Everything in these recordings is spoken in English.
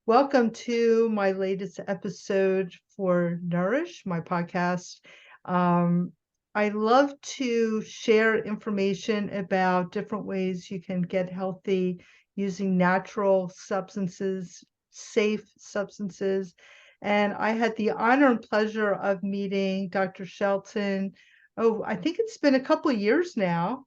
Welcome to my latest episode for Nourish, my podcast. Um, I love to share information about different ways you can get healthy using natural substances, safe substances. And I had the honor and pleasure of meeting Dr. Shelton. Oh, I think it's been a couple of years now,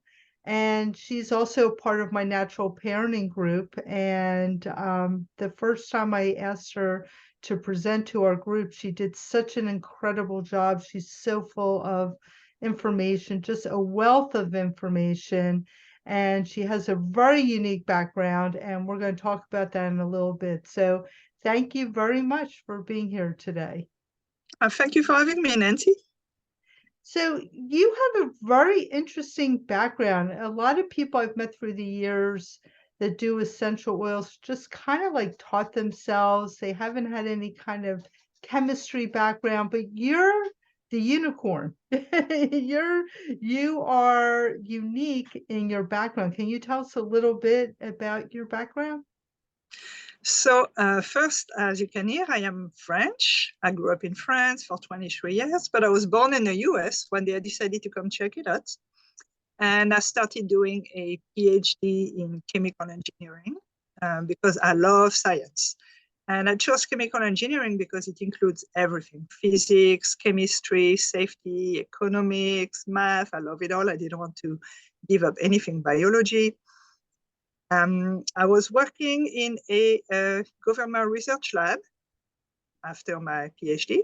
and she's also part of my natural parenting group. And the first time I asked her to present to our group, she did such an incredible job. She's so full of information, just a wealth of information. And she has a very unique background, and we're going to talk about that in a little bit. So thank you very much for being here today. Thank you for having me, Nancy. So you have a very interesting background. A lot of people I've met through the years that do essential oils just kind of like taught themselves. They haven't had any kind of chemistry background, but you're the unicorn. You are unique in your background. Can you tell us a little bit about your background? So, first, as you can hear, I am French. I grew up in France for 23 years, but I was born in the US when they decided to come check it out. And I started doing a PhD in chemical engineering because I love science. And I chose chemical engineering because it includes everything: physics, chemistry, safety, economics, math. I love it all. I didn't want to give up anything biology. I was working in a government research lab after my PhD,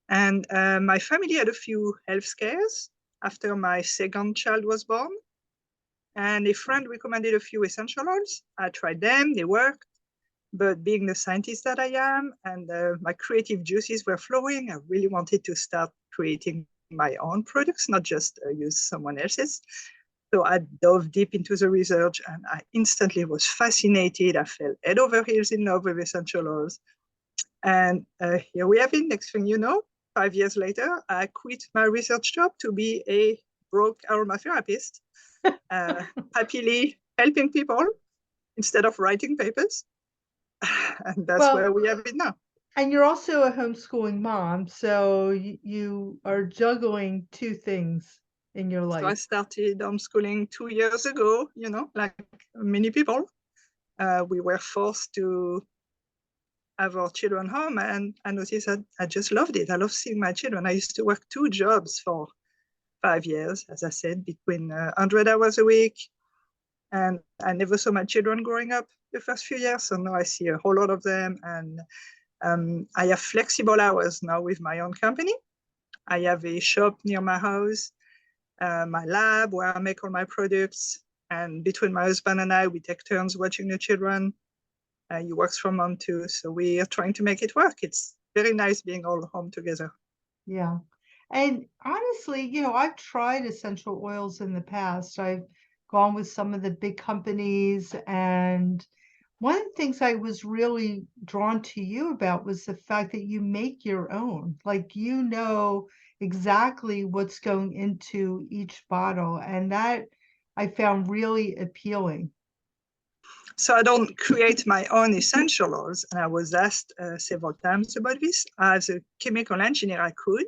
and my family had a few health scares after my second child was born. And a friend recommended a few essential oils. I tried them, they worked. But being the scientist that I am, and my creative juices were flowing, I really wanted to start creating my own products, not just use someone else's. So I dove deep into the research and I instantly was fascinated. I fell head over heels in love with essential oils. And here we have it. Next thing you know, 5 years later, I quit my research job to be a broke aromatherapist, happily helping people instead of writing papers. And that's Well, where we have it now. and you're also a homeschooling mom, so you are juggling two things in your So I life. started homeschooling 2 years ago, like many people. We were forced to have our children home, and I noticed that I just loved it. I love seeing my children. I used to work 2 jobs for 5 years, as I said, between 100 hours a week, and I never saw my children growing up the first few years, so now I see a whole lot of them, and I have flexible hours now with my own company. I have a shop near my house, my lab where I make all my products, and between my husband and I, we take turns watching the children. He works from home too, so we are trying to make it work. It's very nice being all home together. Yeah. And honestly, I've tried essential oils in the past. I've gone with some of the big companies, and one of the things I was really drawn to you about was the fact that you make your own. Like you know exactly what's going into each bottle, and that I found really appealing. So I don't create my own essential oils, and I was asked several times about this. As a chemical engineer, I could,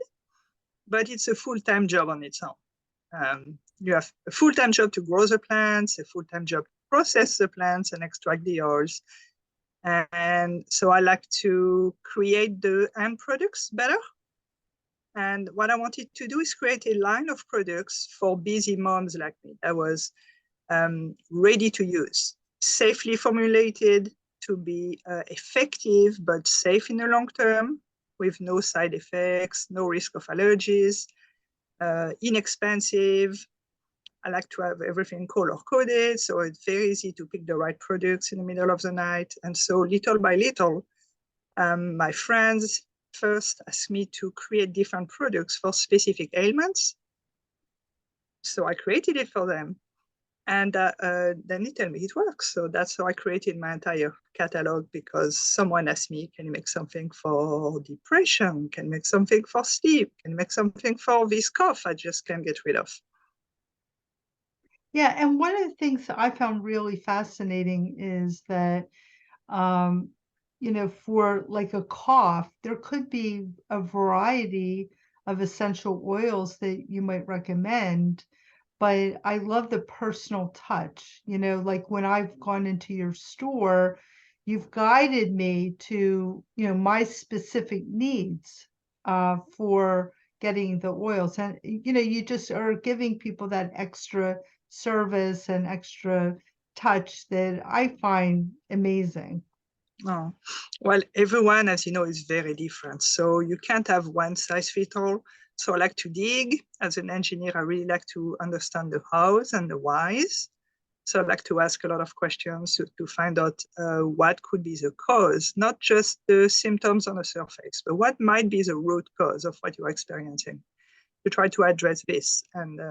but it's a full-time job on its own. You have a full-time job to grow the plants, a full-time job to process the plants and extract the oils. And so I like to create the end products better. And what I wanted to do is create a line of products for busy moms like me that was ready to use, safely formulated to be effective but safe in the long term, with no side effects, no risk of allergies, inexpensive. I like to have everything color coded, so it's very easy to pick the right products in the middle of the night. And so little by little, my friends first asked me to create different products for specific ailments. So I created it for them. And then they tell me it works. So that's how I created my entire catalog, because someone asked me, can you make something for depression? Can you make something for sleep? Can you make something for this cough I just can't get rid of? Yeah, and one of the things that I found really fascinating is that um, for like a cough, there could be a variety of essential oils that you might recommend, but I love the personal touch. Like when I've gone into your store, you've guided me to, my specific needs for getting the oils. And, you just are giving people that extra service and extra touch that I find amazing. Oh. Well, everyone, as you know, is very different. So you can't have one size fit all. So I like to dig. As an engineer, I really like to understand the hows and the whys. So I like to ask a lot of questions to find out what could be the cause, not just the symptoms on the surface, but what might be the root cause of what you're experiencing. To try to address this and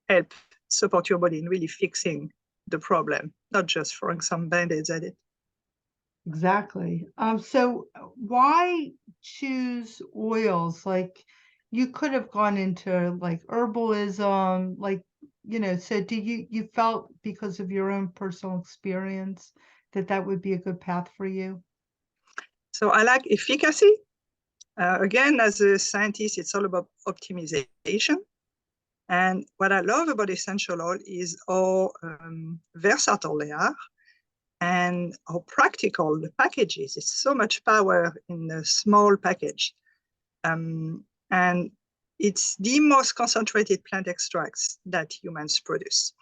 help support your body in really fixing the problem, not just throwing some band-aids at it. Exactly. So why choose oils? Like you could have gone into like herbalism, like, so do you felt because of your own personal experience that that would be a good path for you? So I like efficacy. Again, as a scientist, it's all about optimization. And what I love about essential oil is how versatile they are and how practical the package is. It's so much power in a small package. And it's the most concentrated plant extracts that humans produce.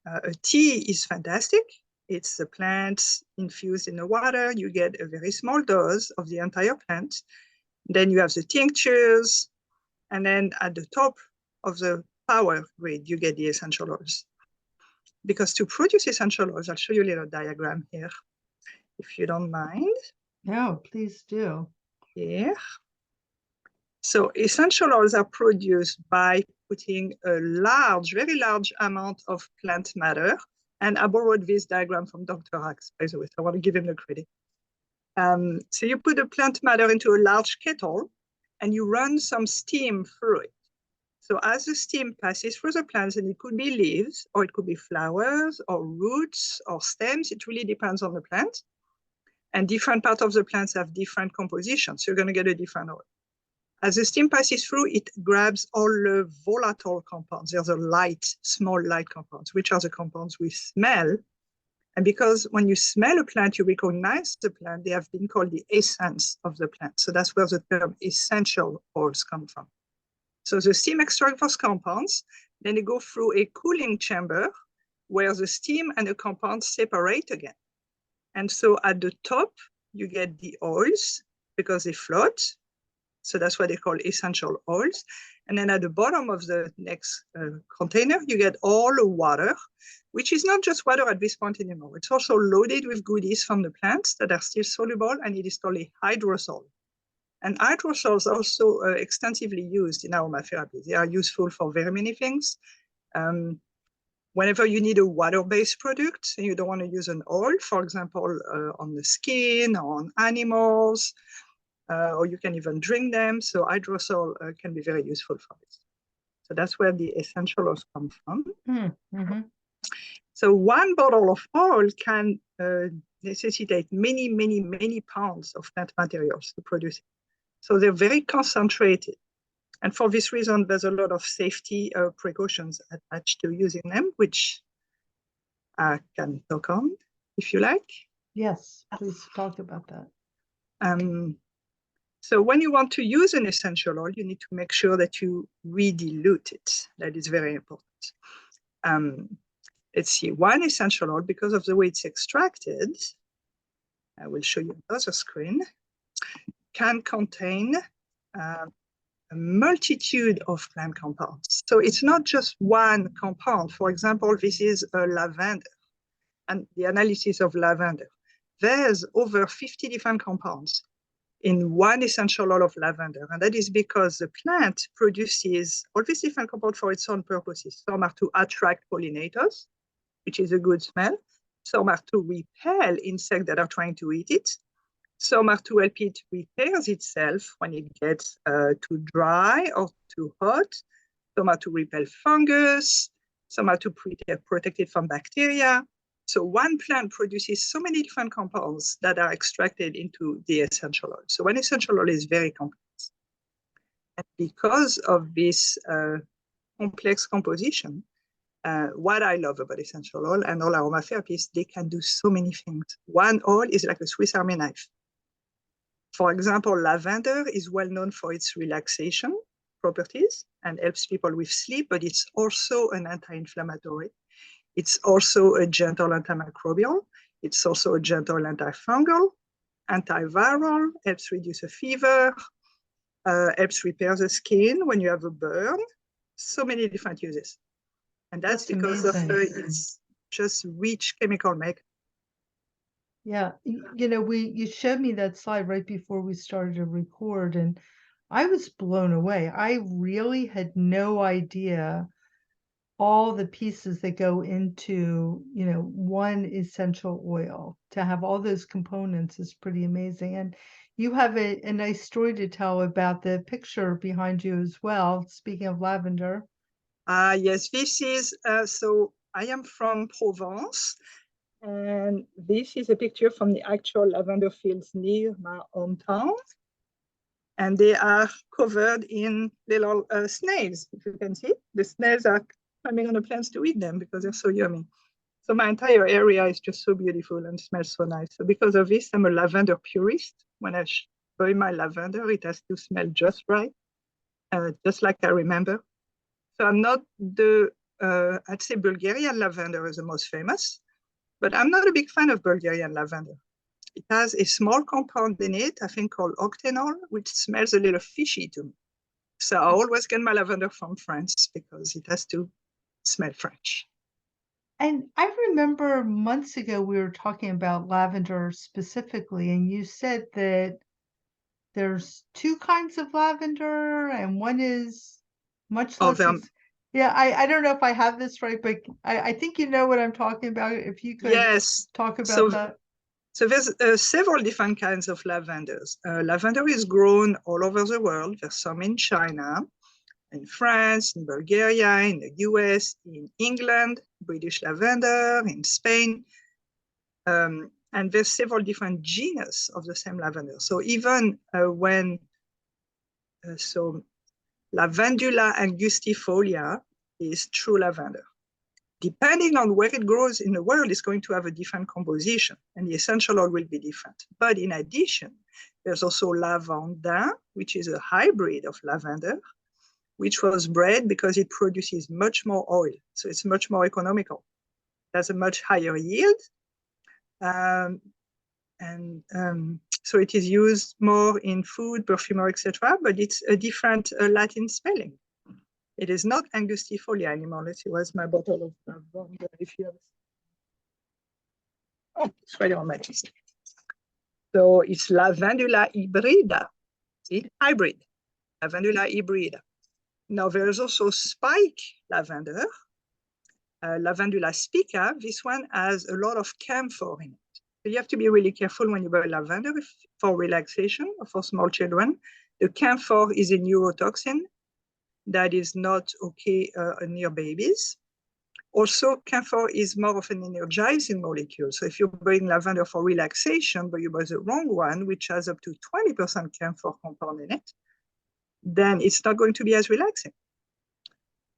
A tea is fantastic. It's the plants infused in the water. You get a very small dose of the entire plant. Then you have the tinctures. And then at the top of the power grid, you get the essential oils. Because to produce essential oils, I'll show you a little diagram here, if you don't mind. No, please do. Here. So essential oils are produced by putting a very large amount of plant matter. And I borrowed this diagram from Dr. Axe, by the way, so I want to give him the credit. So you put the plant matter into a large kettle and you run some steam through it. So as the steam passes through the plants, and it could be leaves, or it could be flowers, or roots, or stems, it really depends on the plant. And different parts of the plants have different compositions, so you're going to get a different oil. As the steam passes through, it grabs all the volatile compounds. There's a small light compounds, which are the compounds we smell. And because when you smell a plant, you recognize the plant, they have been called the essence of the plant. So that's where the term essential oils come from. So the steam extracts those compounds, then they go through a cooling chamber where the steam and the compounds separate again. And so at the top, you get the oils because they float. So that's what they call essential oils. And then at the bottom of the next container, you get all the water, which is not just water at this point anymore. It's also loaded with goodies from the plants that are still soluble, and it is called a hydrosol. And hydrosols are also extensively used in aromatherapy. They are useful for very many things. Whenever you need a water-based product and you don't want to use an oil, for example, on the skin, or on animals, or you can even drink them. So hydrosol can be very useful for this. So that's where the essential oils come from. Mm-hmm. So one bottle of oil can necessitate many, many, many pounds of plant materials to produce it. So they're very concentrated. And for this reason, there's a lot of safety precautions attached to using them, which I can talk on if you like. Yes, please talk about that. So when you want to use an essential oil, you need to make sure that you re-dilute it. That is very important. Let's see, one essential oil, because of the way it's extracted, I will show you another screen, can contain a multitude of plant compounds. So it's not just one compound. For example, this is a lavender, and the analysis of lavender. There's over 50 different compounds in one essential oil of lavender. And that is because the plant produces all these different compounds for its own purposes. Some are to attract pollinators, which is a good smell. Some are to repel insects that are trying to eat it. Some are to help it repair itself when it gets too dry or too hot. Some are to repel fungus. Some are to protect it from bacteria. So one plant produces so many different compounds that are extracted into the essential oil. So one essential oil is very complex. And because of this complex composition, what I love about essential oil and all aromatherapies, they can do so many things. One oil is like a Swiss Army knife. For example, lavender is well known for its relaxation properties and helps people with sleep, but it's also an anti-inflammatory. It's also a gentle antimicrobial. It's also a gentle antifungal, antiviral, helps reduce a fever, helps repair the skin when you have a burn. So many different uses. And that's because of its just rich chemical makeup. Yeah, you know, you showed me that slide right before we started to record, and I was blown away. I really had no idea all the pieces that go into, you know, one essential oil. To have all those components is pretty amazing. And you have a nice story to tell about the picture behind you as well. Speaking of lavender. Yes, this is, so I am from Provence. And this is a picture from the actual lavender fields near my hometown. And they are covered in little snails, if you can see. The snails are climbing on the plants to eat them because they're so yummy. So my entire area is just so beautiful and smells so nice. So because of this, I'm a lavender purist. When I buy my lavender, it has to smell just right, just like I remember. So I'm not I'd say Bulgarian lavender is the most famous, but I'm not a big fan of Bulgarian lavender. It has a small compound in it, I think called octanol, which smells a little fishy to me. So I always get my lavender from France because it has to smell French. And I remember months ago we were talking about lavender specifically, and you said that there's two kinds of lavender, and one is much Oh, less. Yeah, I don't know if I have this right, but I think you know what I'm talking about. If you could yes. talk about that. So there's several different kinds of lavenders. Lavender is grown all over the world. There's some in China, in France, in Bulgaria, in the US, in England, British lavender, in Spain. And there's several different genus of the same lavender. So even so Lavandula angustifolia is true lavender. Depending on where it grows in the world, it's going to have a different composition, and the essential oil will be different. But in addition, there's also lavandin, which is a hybrid of lavender, which was bred because it produces much more oil. So it's much more economical. It has a much higher yield. So it is used more in food, perfumery, etc., but it's a different Latin spelling. It is not angustifolia anymore. Let's see, where's my bottle of lavender? If you have... Oh, it's right on my list. So it's Lavandula hybrida, see, hybrid, Lavandula hybrida. Now there's also spike lavender, Lavandula spica. This one has a lot of camphor in it. So you have to be really careful when you buy lavender for relaxation or for small children. The camphor is a neurotoxin that is not okay near babies. Also, camphor is more of an energizing molecule. So if you're buying lavender for relaxation, but you buy the wrong one, which has up to 20% camphor compound in it, then it's not going to be as relaxing.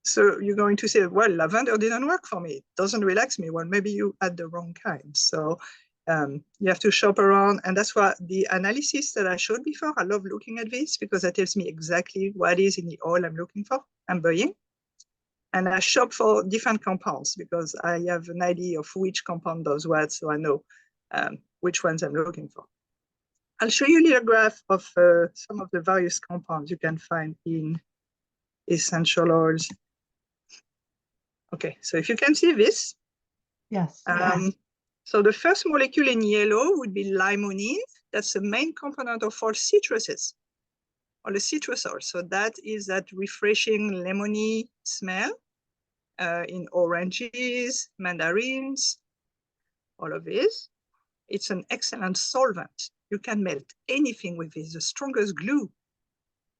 So you're going to say, well, lavender didn't work for me. It doesn't relax me. Well, maybe you had the wrong kind. So you have to shop around. And that's why the analysis that I showed before, I love looking at this because that tells me exactly what is in the oil I'm looking for, I'm buying. And I shop for different compounds because I have an idea of which compound does what, so I know which ones I'm looking for. I'll show you a little graph of some of the various compounds you can find in essential oils. Okay, so if you can see this. Yes. So the first molecule in yellow would be limonene. That's the main component of all citruses, or the citrus oil. So that is that refreshing lemony smell in oranges, mandarins, all of this. It's an excellent solvent. You can melt anything with this, the strongest glue.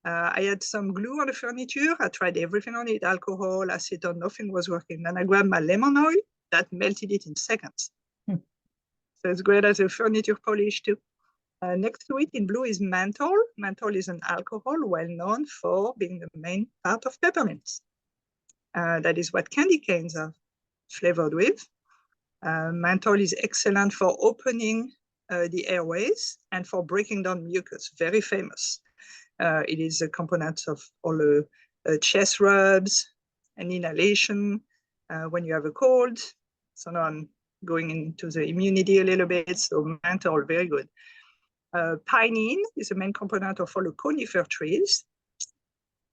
I had some glue on the furniture. I tried everything on it, alcohol, acetone, nothing was working. Then I grabbed my lemon oil, that melted it in seconds. Hmm. So it's great as a furniture polish too. Next to it in blue is menthol. Menthol is an alcohol well known for being the main part of peppermints. That is what candy canes are flavored with. Menthol is excellent for opening the airways and for breaking down mucus, very famous. It is a component of all the chest rubs and inhalation when you have a cold. So now I'm going into the immunity a little bit, so menthol, very good. Pinene is the main component of all the conifer trees.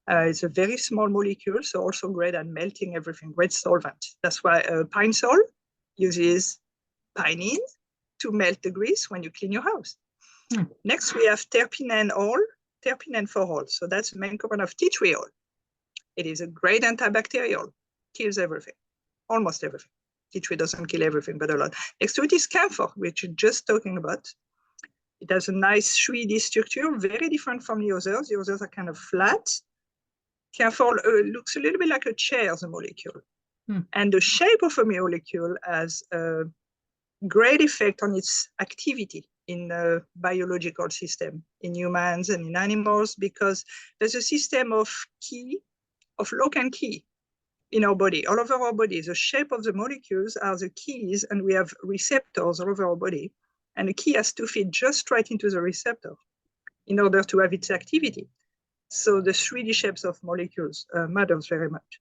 It's a very small molecule, so also great at melting everything, great solvent. That's why Pine Sol uses pinene to melt the grease when you clean your house. Next, we have terpenanol, terpenane for all. So that's the main component of tea tree oil. It is a great antibacterial, kills everything, almost everything. Tea tree doesn't kill everything, but a lot. Next to it is camphor, which we're just talking about. It has a nice 3D structure, very different from the others. The others are kind of flat. Camphor looks a little bit like a chair, the molecule. And the shape of a molecule has a great effect on its activity in the biological system, in humans and in animals, because there's a system of lock and key in our body, all over our body. The shape of the molecules are the keys, and we have receptors all over our body. And the key has to fit just right into the receptor in order to have its activity. So the 3D shapes of molecules matters very much.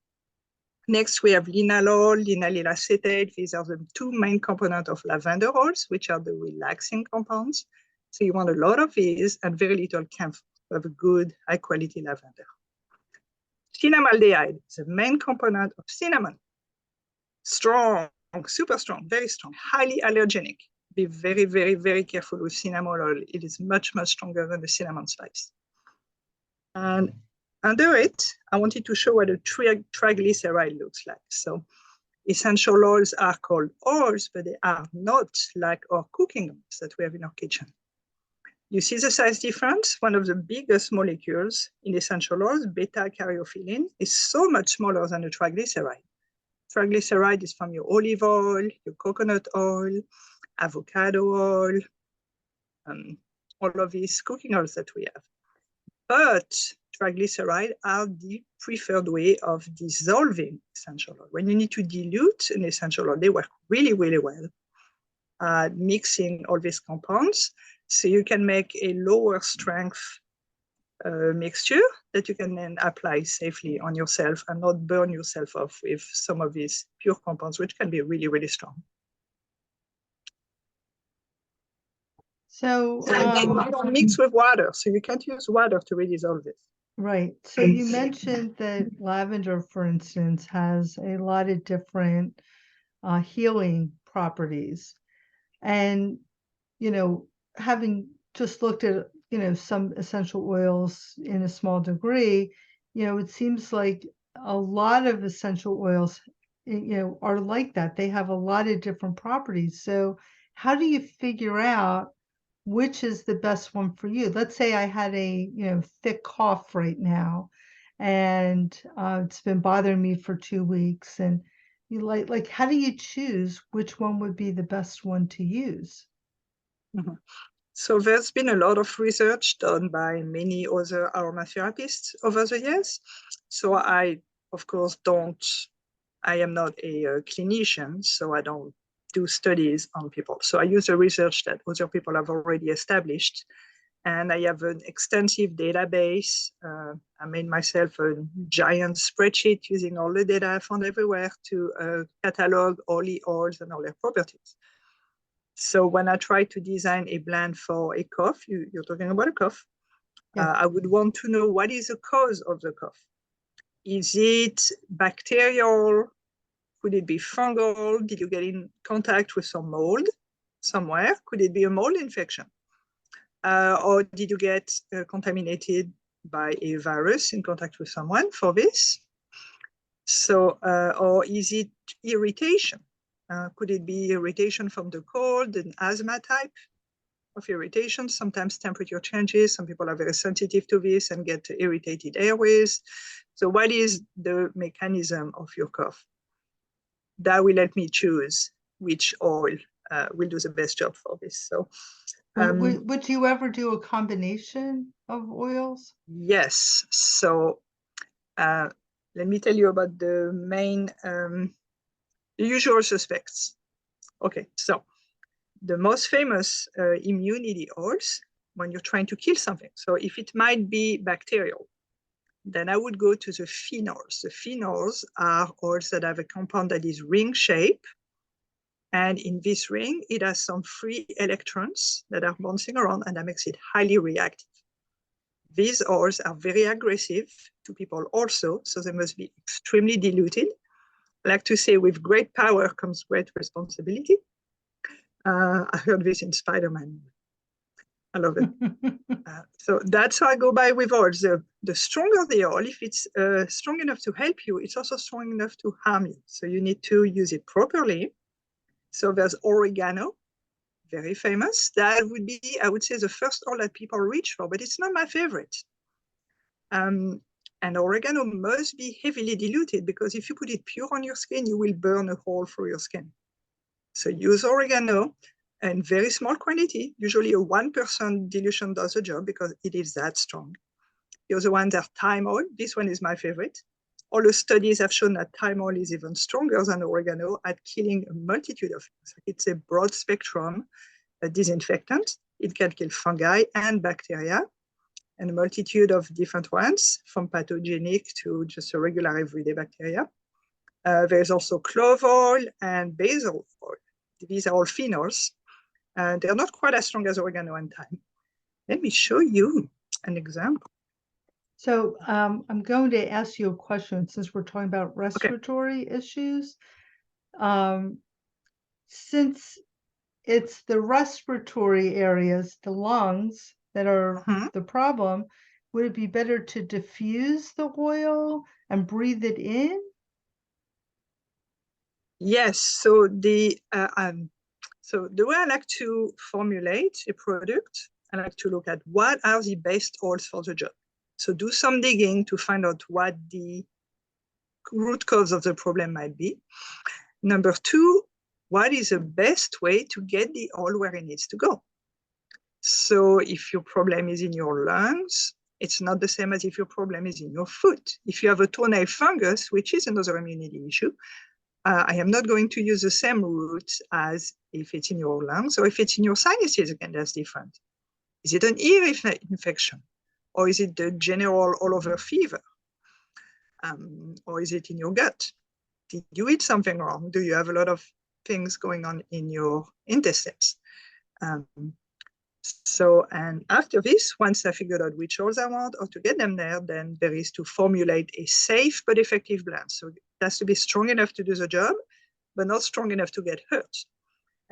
Next, we have linalool, linallyl acetate. These are the two main components of lavender oils, which are the relaxing compounds. So you want a lot of these and very little camphor to have a good, high-quality lavender. Cinnamaldehyde is the main component of cinnamon. Strong, super strong, very strong, highly allergenic. Be very, very, very careful with cinnamon oil. It is much, much stronger than the cinnamon spice. And under it, I wanted to show what a triglyceride looks like. So essential oils are called oils, but they are not like our cooking oils that we have in our kitchen. You see the size difference? One of the biggest molecules in essential oils, beta-caryophyllene, is so much smaller than a triglyceride. Triglyceride is from your olive oil, your coconut oil, avocado oil, all of these cooking oils that we have. But triglycerides are the preferred way of dissolving essential oil. When you need to dilute an essential oil, they work really, really well at mixing all these compounds. So you can make a lower strength mixture that you can then apply safely on yourself and not burn yourself off with some of these pure compounds, which can be really, really strong. So they don't mix with water, so you can't use water to redissolve this. Right. So you mentioned that lavender, for instance, has a lot of different healing properties. And, having just looked at, some essential oils in a small degree, it seems like a lot of essential oils, are like that. They have a lot of different properties. So how do you figure out which is the best one for you? Let's say I had a, thick cough right now, and it's been bothering me for 2 weeks. And you like, how do you choose which one would be the best one to use? Mm-hmm. So there's been a lot of research done by many other aromatherapists over the years. So I, of course, I am not a clinician, so I don't do studies on people. So I use the research that other people have already established. And I have an extensive database. I made myself a giant spreadsheet using all the data I found everywhere to catalog all the oils and all their properties. So when I try to design a blend for a cough, you're talking about a cough, yeah. I would want to know what is the cause of the cough. Is it bacterial? Could it be fungal? Did you get in contact with some mold somewhere? Could it be a mold infection? Or did you get contaminated by a virus in contact with someone for this? So, or is it irritation? Could it be irritation from the cold, an asthma type of irritation? Sometimes temperature changes. Some people are very sensitive to this and get irritated airways. So what is the mechanism of your cough? that will help me choose which oil will do the best job for this. So would you ever do a combination of oils? yes. So let me tell you about the main, the usual suspects. Okay, so the most famous immunity oils when you're trying to kill something. So if it might be bacterial, then I would go to the phenols. The phenols are oils that have a compound that is ring shape. And in this ring, it has some free electrons that are bouncing around, and that makes it highly reactive. These oils are very aggressive to people also, so they must be extremely diluted. I like to say with great power comes great responsibility. I heard this in Spider-Man. I love it. So that's how I go by with oils. The stronger the oil, if it's strong enough to help you, it's also strong enough to harm you. So you need to use it properly. So there's oregano, very famous. That would be, I would say, the first oil that people reach for, but it's not my favorite. And oregano must be heavily diluted, because if you put it pure on your skin, you will burn a hole through your skin. So use oregano in very small quantity. Usually a 1% dilution does the job because it is that strong. The other ones are thyme oil. This one is my favorite. All the studies have shown that thyme oil is even stronger than oregano at killing a multitude of things. It's a broad spectrum disinfectant. It can kill fungi and bacteria, and a multitude of different ones, from pathogenic to just a regular everyday bacteria. There's also clove oil and basil oil. These are all phenols, and they're not quite as strong as oregano and thyme. Let me show you an example. So I'm going to ask you a question, since we're talking about respiratory issues. Since it's the respiratory areas, the lungs, that are the problem, would it be better to diffuse the oil and breathe it in? Yes. So the way I like to formulate a product, I like to look at what are the best oils for the job. So do some digging to find out what the root cause of the problem might be. Number two, what is the best way to get the oil where it needs to go? So if your problem is in your lungs, it's not the same as if your problem is in your foot. If you have a toenail fungus, which is another immunity issue, I am not going to use the same route as if it's in your lungs, or if it's in your sinuses. Again, that's different. Is it an ear infection? Or is it the general all-over fever? Or is it in your gut? Did you eat something wrong? Do you have a lot of things going on in your intestines? And after this, once I figured out which oils I want or to get them there, then there is to formulate a safe but effective blend. So it has to be strong enough to do the job, but not strong enough to get hurt.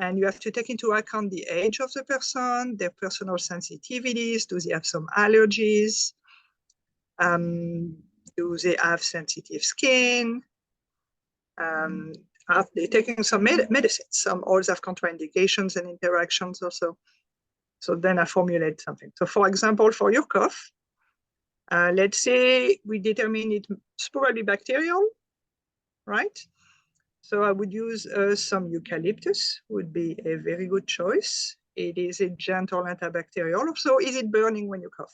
And you have to take into account the age of the person, their personal sensitivities. Do they have some allergies? Do they have sensitive skin? Are they taking some medicines? Some oils have contraindications and interactions also. So then I formulate something. So for example, for your cough, let's say we determine it's probably bacterial, right? So I would use some eucalyptus, would be a very good choice. It is a gentle antibacterial. So is it burning when you cough?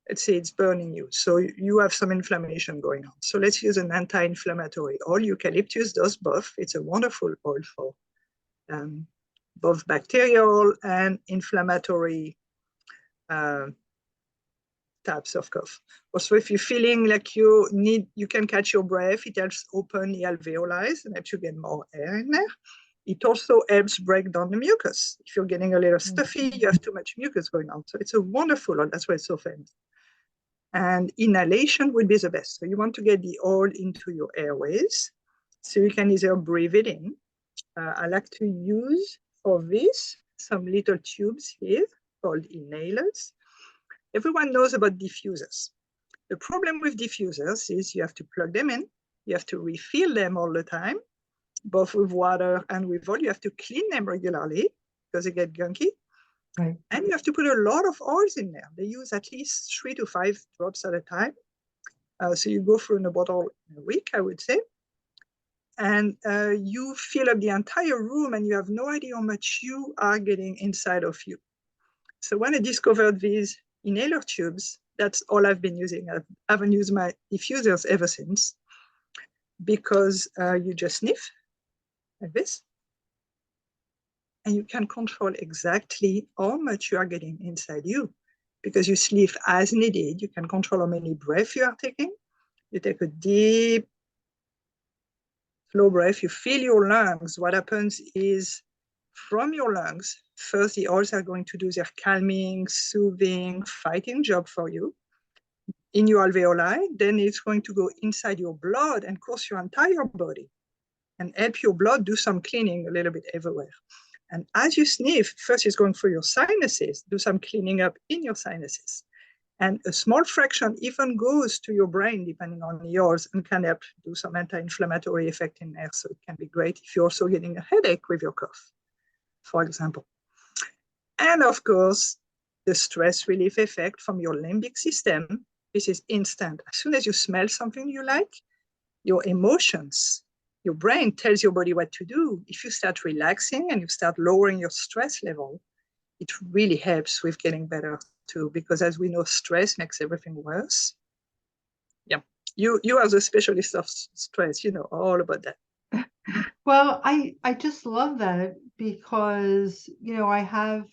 Let's say it's burning you. So you have some inflammation going on. So let's use an anti-inflammatory oil. Eucalyptus does both. It's a wonderful oil for both bacterial and inflammatory types of cough. Also, if you're feeling like you can catch your breath, it helps open the alveoli and helps you get more air in there. It also helps break down the mucus. If you're getting a little stuffy, you have too much mucus going on. So it's a wonderful oil. That's why it's so famous. And inhalation would be the best. So you want to get the oil into your airways. So you can either breathe it in. I like to use for this some little tubes here called inhalers. Everyone knows about diffusers. The problem with diffusers is you have to plug them in. You have to refill them all the time, both with water and with oil. You have to clean them regularly because they get gunky. Right. And you have to put a lot of oils in there. They use at least 3 to 5 drops at a time. So you go through in a bottle in a week, I would say. and you fill up the entire room and you have no idea how much you are getting inside of you. So when I discovered these inhaler tubes, that's all I've been using. I haven't used my diffusers ever since, because you just sniff like this, and you can control exactly how much you are getting inside you, because you sniff as needed. You can control how many breaths you are taking. You take a deep, slow breath, you fill your lungs. What happens is, from your lungs, first the oils are going to do their calming, soothing, fighting job for you in your alveoli. Then it's going to go inside your blood and course your entire body and help your blood do some cleaning a little bit everywhere. And as you sniff, first it's going through your sinuses, do some cleaning up in your sinuses. And a small fraction even goes to your brain, depending on yours, and can help do some anti-inflammatory effect in there. So it can be great if you're also getting a headache with your cough, for example. And of course, the stress relief effect from your limbic system. This is instant. As soon as you smell something you like, your emotions, your brain tells your body what to do. If you start relaxing and you start lowering your stress level, it really helps with getting better too, because as we know, stress makes everything worse. Yeah, you are the specialist of stress, you know all about that. Well, I just love that because, I have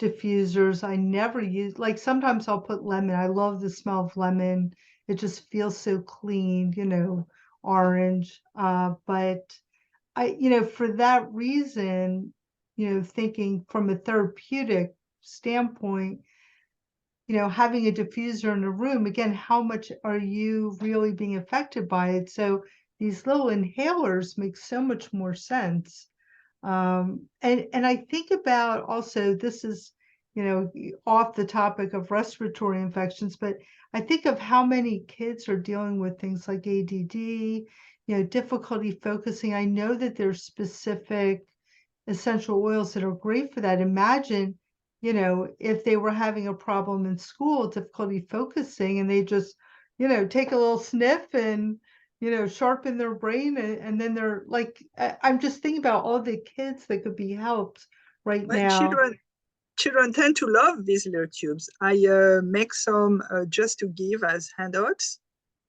diffusers. I never use, like, sometimes I'll put lemon. I love the smell of lemon. It just feels so clean, orange. But for that reason, thinking from a therapeutic standpoint, having a diffuser in a room, again, how much are you really being affected by it? So these little inhalers make so much more sense. And I think about also, this is, off the topic of respiratory infections, but I think of how many kids are dealing with things like ADD, difficulty focusing. I know that there's specific essential oils that are great for that. Imagine, if they were having a problem in school, difficulty focusing, and they just, take a little sniff and, sharpen their brain, and then they're like, I'm just thinking about all the kids that could be helped right Well, now. children tend to love these little tubes. I make some just to give as handouts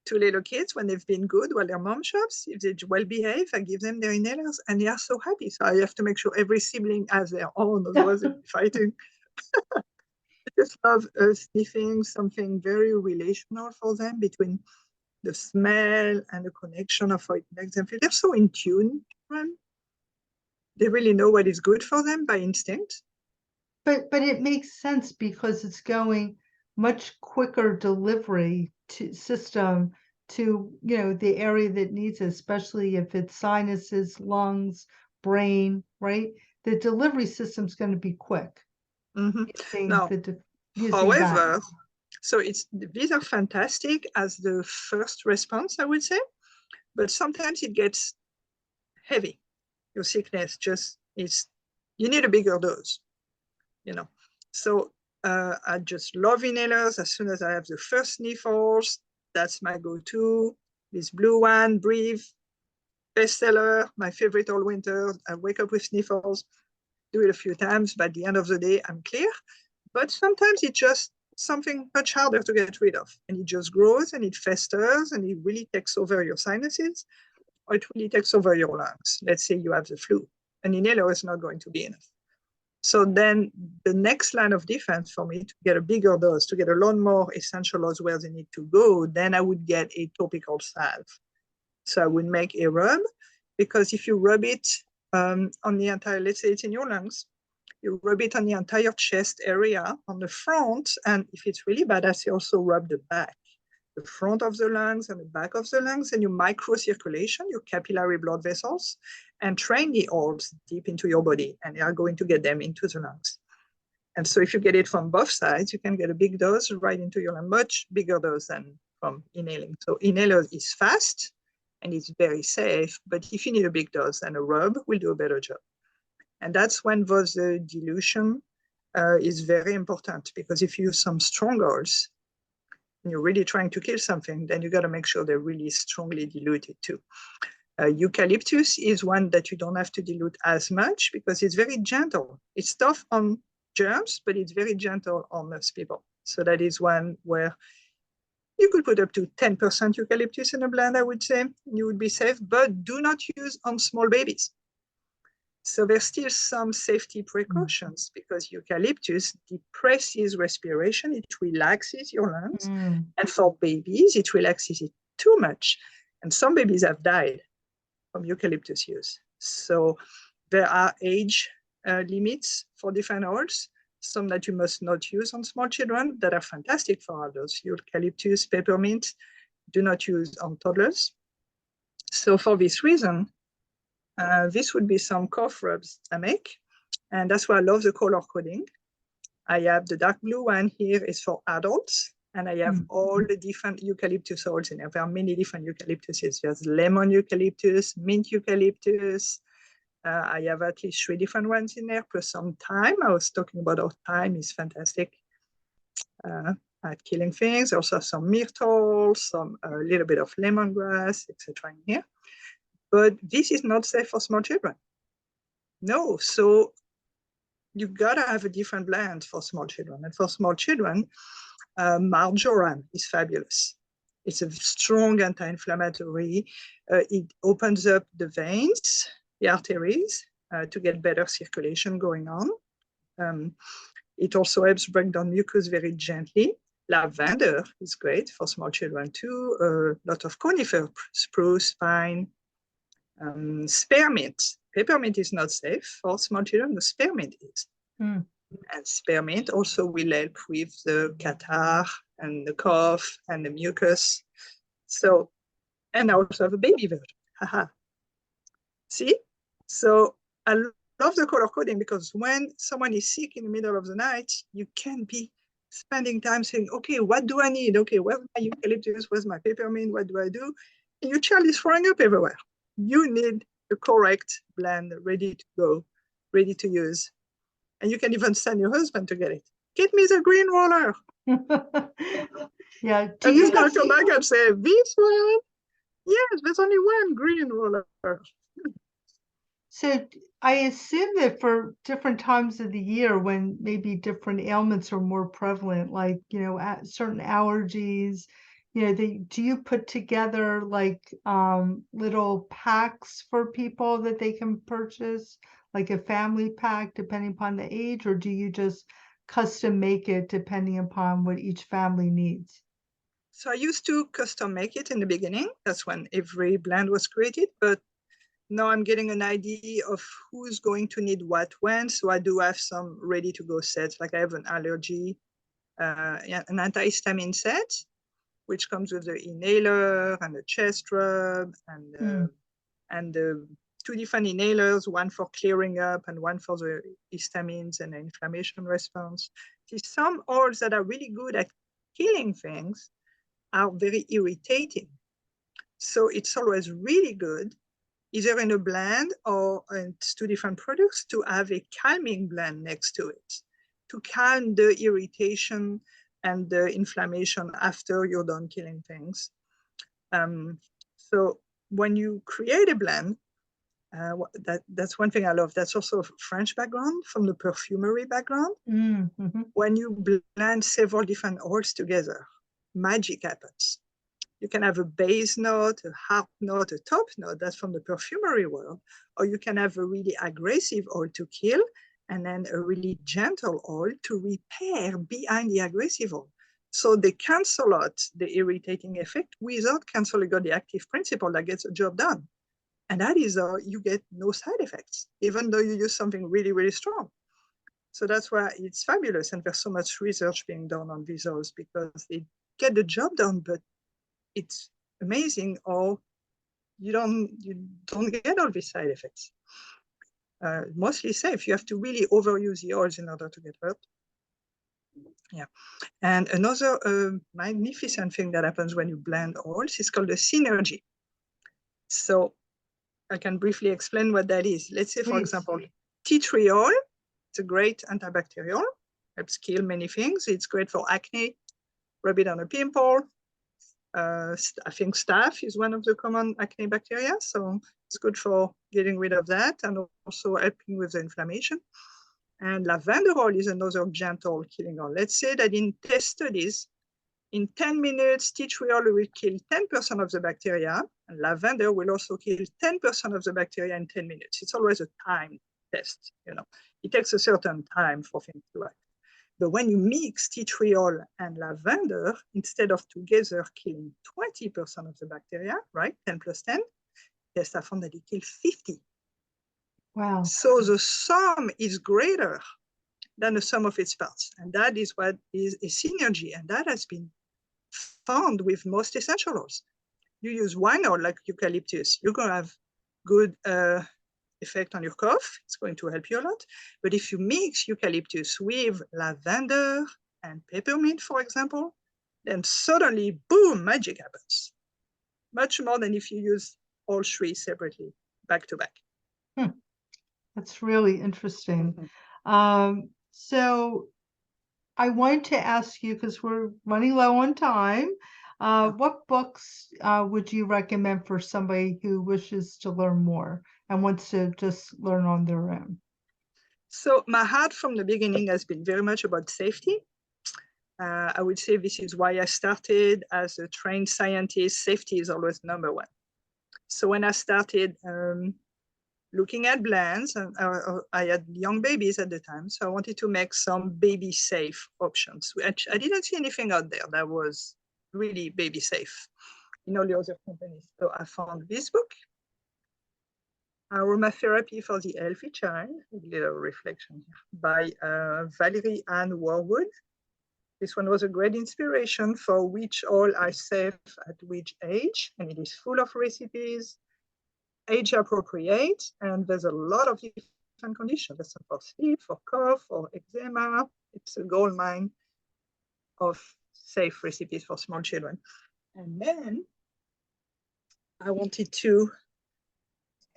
to little kids when they've been good while their mom shops. If they well behave, I give them their inhalers and they are so happy. So I have to make sure every sibling has their own, otherwise they'll be fighting. I just love sniffing, something very relational for them, between the smell and the connection of how it makes them feel. They're so in tune, right? They really know what is good for them by instinct. But it makes sense because it's going much quicker delivery to system to, the area that needs it, especially if it's sinuses, lungs, brain, right? The delivery system's going to be quick using Now, using that. however, so these are fantastic as the first response, I would say, but sometimes it gets heavy. Your sickness just is, you need a bigger dose, So I just love inhalers. As soon as I have the first sniffles, that's my go-to. This blue one, Breathe, bestseller, my favorite all winter. I wake up with sniffles, do it a few times. By the end of the day, I'm clear. But sometimes it's just something much harder to get rid of. And it just grows and it festers and it really takes over your sinuses, or it really takes over your lungs. Let's say you have the flu. An inhaler is not going to be enough. So then the next line of defense for me, to get a bigger dose, to get a lot more essential oils where they need to go, then I would get a topical salve. So I would make a rub, because if you rub it on the entire, let's say it's in your lungs, you rub it on the entire chest area on the front. And if it's really bad, I say also rub the back, the front of the lungs and the back of the lungs, and you microcirculation, your capillary blood vessels, and train the oils deep into your body, and you are going to get them into the lungs. And so if you get it from both sides, you can get a big dose right into your lung, much bigger dose than from inhaling. So inhaler is fast and it's very safe, but if you need a big dose, then a rub will do a better job. And that's when the dilution is very important, because if you use some strong oils and you're really trying to kill something, then you got to make sure they're really strongly diluted too. Eucalyptus is one that you don't have to dilute as much because it's very gentle. It's tough on germs, but it's very gentle on most people. So that is one where you could put up to 10% eucalyptus in a blend, I would say. You would be safe, but do not use on small babies. So there's still some safety precautions because eucalyptus depresses respiration, it relaxes your lungs. And for babies, it relaxes it too much. And some babies have died from eucalyptus use. So there are age limits for different oils, some that you must not use on small children that are fantastic for adults. Eucalyptus, peppermint, do not use on toddlers. So for this reason, this would be some cough rubs I make. And that's why I love the color coding. I have the dark blue one here is for adults. And I have all the different eucalyptus oils in there. There are many different eucalyptuses. There's lemon eucalyptus, mint eucalyptus. I have at least 3 different ones in there, plus some thyme. I was talking about how thyme is fantastic at killing things. Also some myrtle, some a little bit of lemongrass, etc. in here. But this is not safe for small children. No, so you gotta have a different blend for small children. And for small children, marjoram is fabulous. It's a strong anti-inflammatory. It opens up the veins, the arteries, to get better circulation going on. It also helps break down mucus very gently. Lavender is great for small children too. A lot of conifer, spruce, pine, spearmint. Peppermint is not safe for small children, but spearmint is. And spearmint also will help with the catarrh and the cough and the mucus. So, and I also have a baby version. Haha. See? So I love the color coding because when someone is sick in the middle of the night, you can be spending time saying, okay, what do I need? Okay, where's my eucalyptus? Where's my peppermint? What do I do? And your child is throwing up everywhere. You need the correct blend ready to go, ready to use. And you can even send your husband to get it. Get me the green roller. Yeah. And he's going to come back and say, this one? Yes, there's only one green roller. So I assume that for different times of the year when maybe different ailments are more prevalent, like, certain allergies, do you put together like little packs for people that they can purchase, like a family pack depending upon the age, or do you just custom make it depending upon what each family needs? So I used to custom make it in the beginning. That's when every blend was created, but now I'm getting an idea of who's going to need what when. So I do have some ready to go sets. Like I have an allergy, an antihistamine set, which comes with the inhaler and the chest rub and the 2 different inhalers, one for clearing up and one for the histamines and the inflammation response. See, some oils that are really good at killing things are very irritating. So it's always really good, either in a blend or in 2 different products, to have a calming blend next to it, to calm the irritation and the inflammation after you're done killing things. So when you create a blend, that's one thing I love. That's also a French background from the perfumery background. When you blend several different oils together, magic happens. You can have a base note, a heart note, a top note, that's from the perfumery world, or you can have a really aggressive oil to kill and then a really gentle oil to repair behind the aggressive oil. So they cancel out the irritating effect without canceling out the active principle that gets the job done. And that is how you get no side effects, even though you use something really, really strong. So that's why it's fabulous. And there's so much research being done on these oils because they get the job done, but it's amazing how you don't get all these side effects. Mostly safe. You have to really overuse the oils in order to get hurt. Yeah. And another magnificent thing that happens when you blend oils is called the synergy. So I can briefly explain what that is. Let's say, for example, tea tree oil. It's a great antibacterial. Helps kill many things. It's great for acne. Rub it on a pimple. I think staph is one of the common acne bacteria, so it's good for getting rid of that and also helping with the inflammation. And lavender oil is another gentle killing oil. Let's say that in test studies, in 10 minutes, tea tree oil will kill 10% of the bacteria, and lavender will also kill 10% of the bacteria in 10 minutes. It's always a time test, you know. It takes a certain time for things to act. But when you mix tea tree oil and lavender, instead of together killing 20% of the bacteria, right, 10 plus 10, tests have found that it kills 50. Wow. So the sum is greater than the sum of its parts. And that is what is a synergy. And that has been found with most essential oils. You use wine oil like eucalyptus, you're going to have good effect on your cough. It's going to help you a lot. But if you mix eucalyptus with lavender and peppermint, for example, then suddenly, boom, magic happens. Much more than if you use all three separately, back to back. That's really interesting. So I want to ask you, because we're running low on time, what books would you recommend for somebody who wishes to learn more and wants to just learn on their own? So my heart from the beginning has been very much about safety. I would say this is why I started as a trained scientist. Safety is always number one. So when I started looking at blends, and I had young babies at the time, so I wanted to make some baby safe options. I didn't see anything out there that was really baby safe in all the other companies. So I found this book, Aromatherapy for the Healthy Child, a little reflection here, by Valerie Ann Warwood. This one was a great inspiration for which oil are safe at which age, and it is full of recipes, age appropriate, and there's a lot of different conditions. There's some for sleep, for cough, for eczema. It's a gold mine of safe recipes for small children. And then I wanted to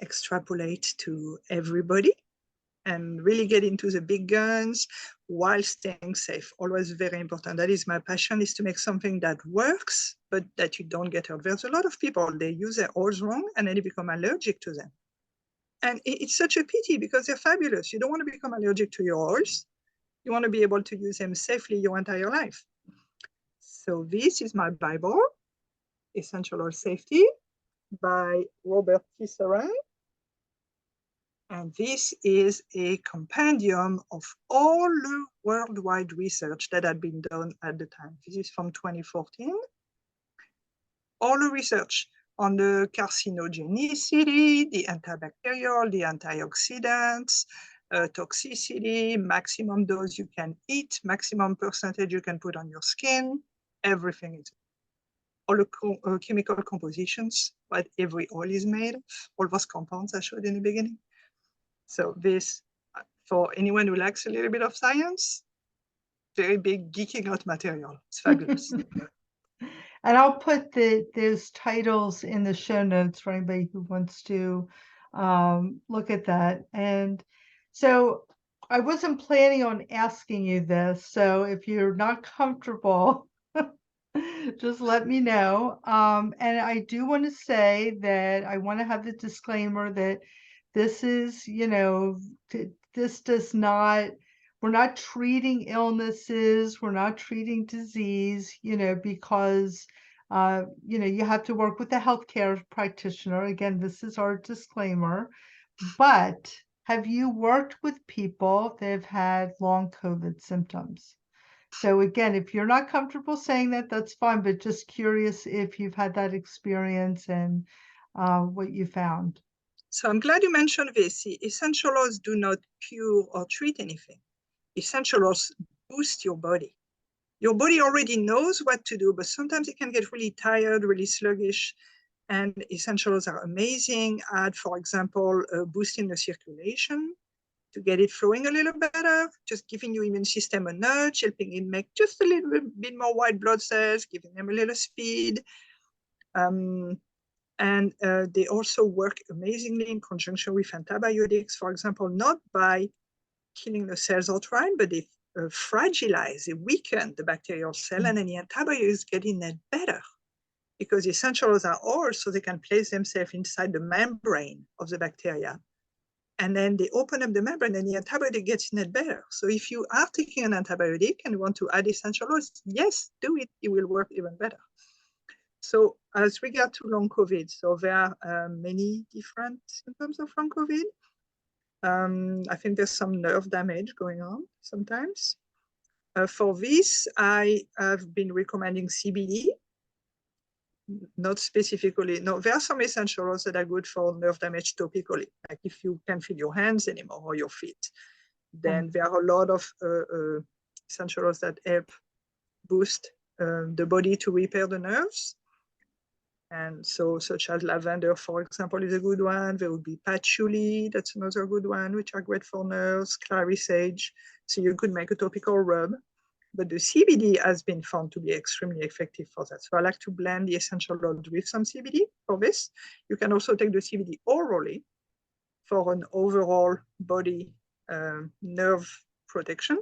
extrapolate to everybody and really get into the big guns while staying safe. Always very important. That is my passion, is to make something that works, but that you don't get hurt. There's a lot of people, they use their oils wrong and then they become allergic to them. And it's such a pity because they're fabulous. You don't want to become allergic to your oils. You want to be able to use them safely your entire life. So this is my Bible, Essential Oil Safety by Robert Tisserand. And this is a compendium of all the worldwide research that had been done at the time. This is from 2014. All the research on the carcinogenicity, the antibacterial, the antioxidants, toxicity, maximum dose you can eat, maximum percentage you can put on your skin, everything is. All the chemical compositions, what every oil is made of, all those compounds I showed in the beginning. So this, for anyone who likes a little bit of science, very big geeking out material. It's fabulous. And I'll put those titles in the show notes for anybody who wants to look at that. And so I wasn't planning on asking you this, so if you're not comfortable, just let me know. And I do want to say that I want to have the disclaimer that this is, this does not, we're not treating illnesses, we're not treating disease, because, you have to work with a healthcare practitioner. Again, this is our disclaimer. But have you worked with people that have had long COVID symptoms? So again, if you're not comfortable saying that, that's fine, but just curious if you've had that experience and what you found. So I'm glad you mentioned this. Essential oils do not cure or treat anything. Essential oils boost your body. Your body already knows what to do, but sometimes it can get really tired, really sluggish. And essential oils are amazing at, for example, boosting the circulation to get it flowing a little better, just giving your immune system a nudge, helping it make just a little bit more white blood cells, giving them a little speed. And they also work amazingly in conjunction with antibiotics, for example, not by killing the cells outright, but they fragilize, they weaken the bacterial cell, and then the antibiotics get in there better. because the essential oils are oils, so they can place themselves inside the membrane of the bacteria. And then they open up the membrane and the antibiotic gets in it better. So if you are taking an antibiotic and want to add essential oils, yes, do it. It will work even better. So as regard to long COVID, so there are many different symptoms of long COVID. I think there's some nerve damage going on sometimes. For this, I have been recommending CBD, not specifically. No, there are some essential oils that are good for nerve damage topically, like if you can't feel your hands anymore or your feet. Then there are a lot of essential oils that help boost the body to repair the nerves. And so, such as lavender, for example, is a good one. There would be patchouli, that's another good one, which are great for nerves, clary sage. So you could make a topical rub. But the CBD has been found to be extremely effective for that. So I like to blend the essential oils with some CBD for this. You can also take the CBD orally for an overall body nerve protection.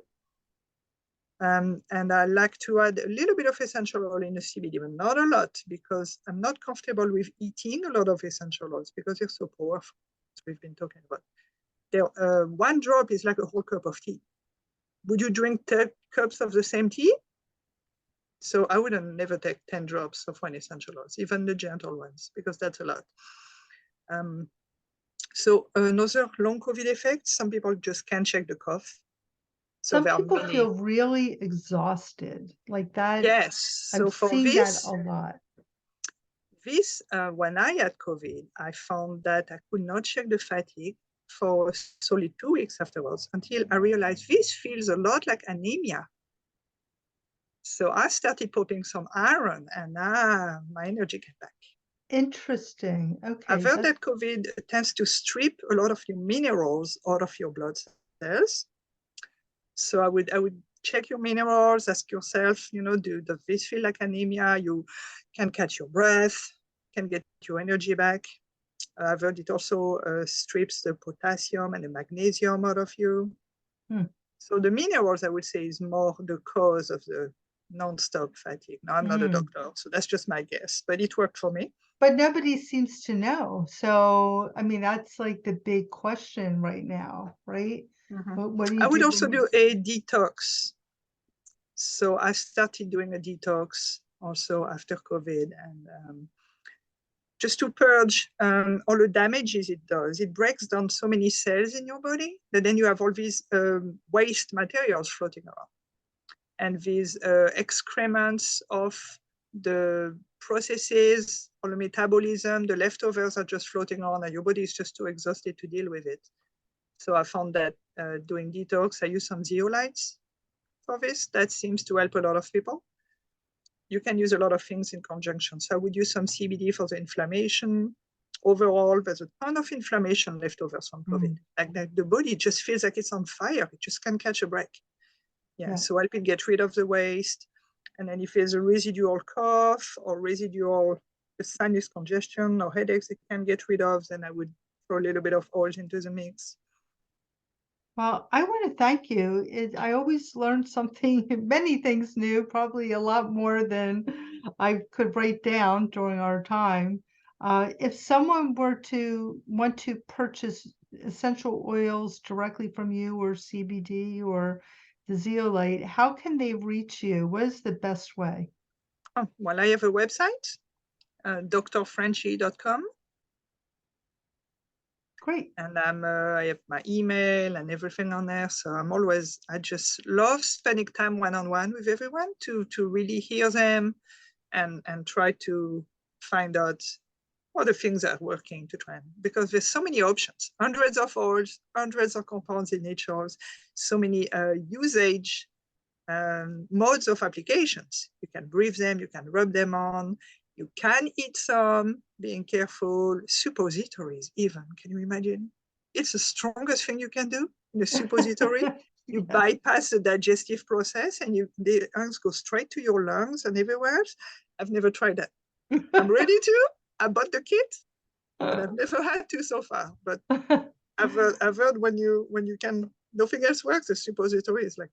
And I like to add a little bit of essential oil in the CBD, but not a lot, because I'm not comfortable with eating a lot of essential oils because they're so powerful, as we've been talking about. One drop is like a whole cup of tea. Would you drink 10 cups of the same tea? So I wouldn't never take 10 drops of one essential oils, even the gentle ones, because that's a lot. So another long COVID effect, some people just can't shake the cough. So Some people feel really exhausted, like that. Yes. So I've for seen this, that a lot. This, when I had COVID, I found that I could not shake the fatigue for solid 2 weeks afterwards until I realized this feels a lot like anemia. So I started popping some iron and my energy came back. Interesting. Okay. I've heard that COVID tends to strip a lot of your minerals out of your blood cells. So I would check your minerals, ask yourself, does this feel like anemia? You can catch your breath, can get your energy back. I've heard it also strips the potassium and the magnesium out of you. So the minerals, I would say, is more the cause of the non-stop fatigue. Now, I'm not a doctor, so that's just my guess, but it worked for me. But nobody seems to know. So, I mean, that's like the big question right now, right? What do you do? I would also do a detox. So I started doing a detox also after COVID, and just to purge all the damages it does. It breaks down so many cells in your body that then you have all these waste materials floating around. And these excrements of the processes or the metabolism, the leftovers are just floating around and your body is just too exhausted to deal with it. So I found that doing detox, I use some zeolites for this. That seems to help a lot of people. You can use a lot of things in conjunction. So I would use some CBD for the inflammation. Overall, there's a ton of inflammation left over from COVID. Like the body just feels like it's on fire. It just can't catch a break. Yeah, so help it get rid of the waste. And then if there's a residual cough or residual sinus congestion or headaches it can get rid of, then I would throw a little bit of oil into the mix. Well, I want to thank you. I always learn something, many things new, probably a lot more than I could write down during our time. If someone were to want to purchase essential oils directly from you or CBD or the zeolite, how can they reach you? What is the best way? Well, I have a website, drfrenchy.com. Great. And I have my email and everything on there. So I just love spending time one-on-one with everyone to really hear them and try to find out what the things are working to try, because there's so many options, hundreds of oils, hundreds of compounds in each oil, so many usage modes of applications. You can breathe them, you can rub them on, you can eat some, being careful, suppositories even, can you imagine? It's the strongest thing you can do in a suppository. You bypass the digestive process and the ions go straight to your lungs and everywhere else. I've never tried that. I'm ready to. I bought the kit, but I've never had to so far. But I've heard when you can, nothing else works, the suppository is like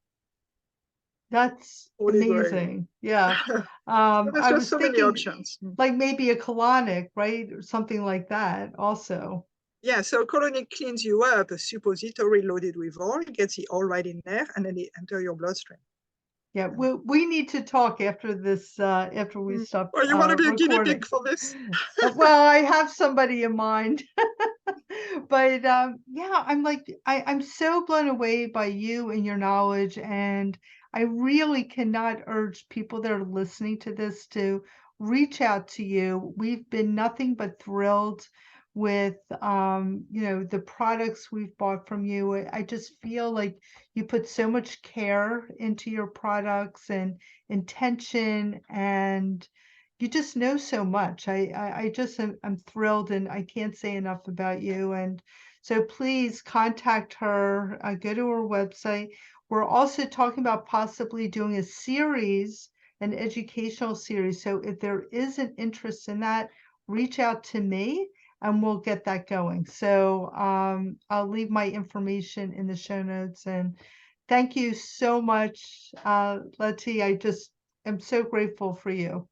That's Holy grail. amazing. Yeah. So there's I just was so many thinking options. like maybe a colonic, right? Or something like that also. Yeah, so colonic cleans you up, a suppository loaded with oil, gets the oil right in there, and then it enters your bloodstream. Yeah, we need to talk after this, after we stop Well, you want to be a guinea recording. pig for this? Well, I have somebody in mind. But yeah, I'm so blown away by you and your knowledge, and I really cannot urge people that are listening to this to reach out to you. We've been nothing but thrilled with the products we've bought from you. I just feel like you put so much care into your products and intention, and you just know so much. I just I'm thrilled, and I can't say enough about you. And so please contact her, go to her website. We're also talking about possibly doing a series, an educational series. So if there is an interest in that, reach out to me and we'll get that going. So I'll leave my information in the show notes. And thank you so much, Leti. I just am so grateful for you.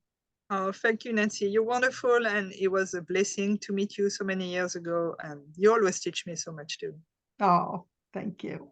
Oh, thank you, Nancy. You're wonderful, and it was a blessing to meet you so many years ago, and you always teach me so much too. Oh, thank you.